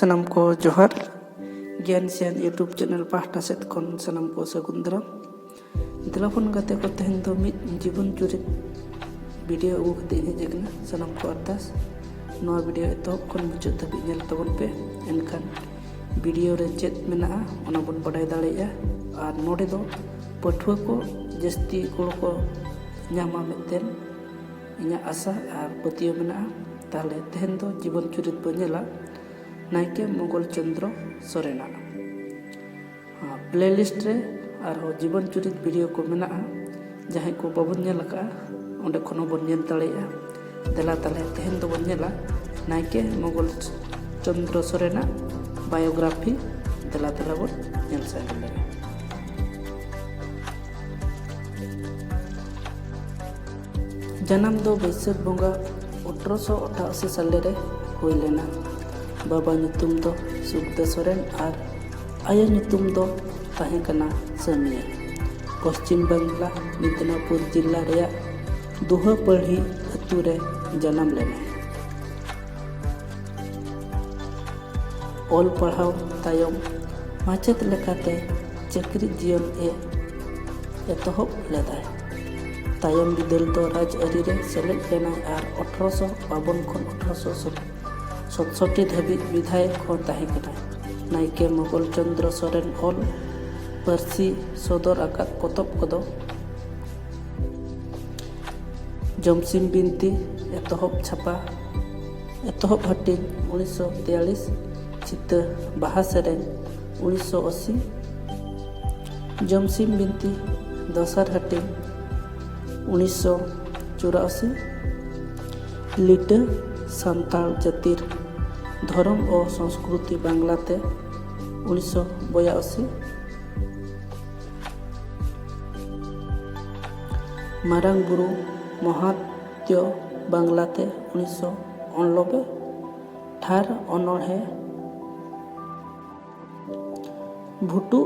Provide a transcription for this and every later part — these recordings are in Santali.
सनम को जोहार ज्ञान सियान यूट्यूब चैनल पाहटा सेट खन सनम को सगुन दाराम दिलाफोन गाते को तेहन दो मिद जीवन चुरित वीडियो अगू कते हेजना सनम को अरदास नवा वीडियो एतहब खन मुचाद धाबि नेल ताबन पे एनखान वीडियो रे चेत मेना ओना बन बाडाय दाड़ेया आर नोडे दो पठुआ को जस्ती गोड़ को ᱧᱟᱢᱟ ᱢᱮᱱᱛᱮᱱ ᱤᱧᱟᱹᱜ ᱟᱥᱟ ᱟᱨ ᱯᱟᱹᱛᱭᱟᱹᱣ ᱢᱮᱱᱟᱜᱼᱟ ᱛᱟᱦᱞᱮ ᱛᱮᱦᱮᱧ ᱫᱚ ᱡᱤᱵᱚᱱ ᱪᱩᱨᱤᱛ ᱵᱚᱱ ᱧᱮᱞᱟ नायके मंगल चंद्र सोरेना प्लेलिस्ट रे आरो जीवन चुरित वीडियो को मेना जहां को बाबन नेल का ओंडे खनो बन नेल दाड़ेया देला ताले तेहन दो बन नेला नायके मंगल चंद्र सोरेना बायोग्राफी देला ताला बन नेल साइड जन्म दो बैसाख बंगा 1888 साल रे हुई लेना बाबा ᱧᱩᱛᱩᱢ ᱫᱚ ᱥᱩᱠᱫᱮᱣ ᱥᱚᱨᱮᱱ ᱟᱨ ᱟᱭᱳ ᱧᱩᱛᱩᱢ ᱫᱚ ᱛᱟᱦᱮᱸ ᱠᱟᱱᱟ ᱥᱟᱹᱢᱤᱭᱟ ᱯᱚᱥᱪᱤᱢ ᱵᱟᱝᱞᱟ ᱢᱤᱫᱱᱟᱯᱩᱨ ᱡᱤᱞᱟ ᱨᱮᱭᱟᱜ ᱫᱩᱦᱟᱹᱯᱟᱹᱲᱦᱤ ᱟᱹᱛᱩ ᱨᱮ ᱡᱟᱱᱟᱢ ᱞᱮᱱᱟ ᱚᱞ ᱯᱟᱲᱦᱟᱣ ᱛᱟᱭᱚᱢ ᱢᱟᱪᱮᱫ ᱞᱮᱠᱟᱛᱮ ᱪᱟᱹᱠᱨᱤ ᱡᱤᱭᱚᱱ ᱮᱛᱚᱦᱚᱵ ᱞᱮᱫᱟᱭ ᱛᱟᱭᱚᱢ ᱵᱤᱫᱟᱹᱞ ᱫᱚ ᱨᱟᱡᱽ ᱟᱹᱨᱤ ᱨᱮ ᱥᱮᱞᱮᱫ ᱞᱮᱱᱟᱭ ᱟᱨ 1852 ᱠᱷᱚᱱ 1867 धाबी विधायक हो ताहे कना नायके मंगल चंद्र सोरेन ऑल परसी सदर आकात पतब कदो जमसिम बिनती एतहब छापा एतहब हटिंग 1943 चित्त बाहा सेरेन 1980 जमसिम बिनती दसर हटिंग 1984 लिट सान्ताल जातिर धर्म और संस्कृति बांग्लाते 1982 मारांग बुरु महात्य बांग्लाते 1989 ठार अनोढ़े भुटु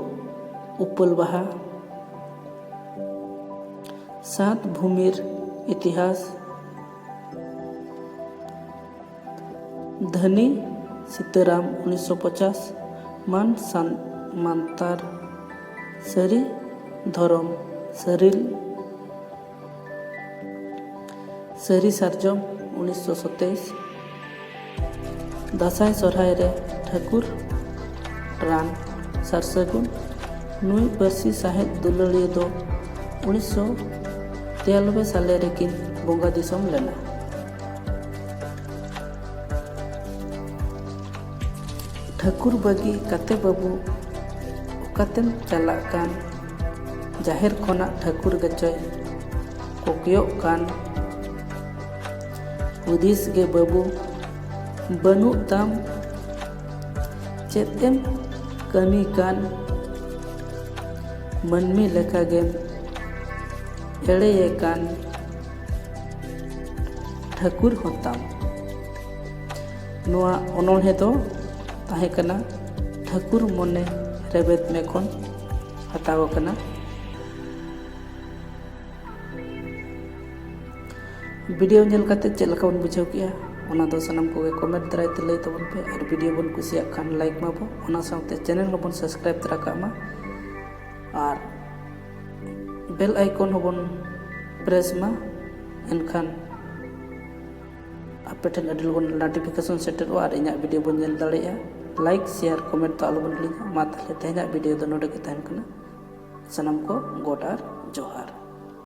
उपलबाहा सात भूमिर इतिहास धनी सीताराम 1950 मान मानतार सरी धरम सरी सारजम 1927 दासाई सोरहाय रे ठाकुर रान सारसगुन नुई बरसी साहेब दुलड़िया दो 1993 साल रे किन बोंगा दिसम लेना ठाकुर बागी काते बाबू ओकातेम चला कान जाहिर खोना ठाकुर गचय कोकियो कान उदिस गे बाबू बनु ताम चेतेम कमी कान मनमी लेखा गेम एड़े कान ठाकुर होताम नोआ ओनोहे तो ताहे कना ठाकुर मने रेबेद में खन हताव कना वीडियो नेल काते चेल लका बन बुझाव किया ओना दो सनम को कमेंट दराय ते लay तबन पे और वीडियो बन कुसिया खान लाइक माबो ओना साथे चैनल बन सब्सक्राइब तरा कामा और बेल आइकन होबन प्रेस मा एनखान आपे ठन अडिल बन नोटिफिकेशन सेटर और इना वीडियो बन नेल दाड़ेया लाइक शेयर कमेंट तो आलो बन लिंगा मा ताले तेहना वीडियो दो नोडे के तहन कना सनम को गोड आर जोहार।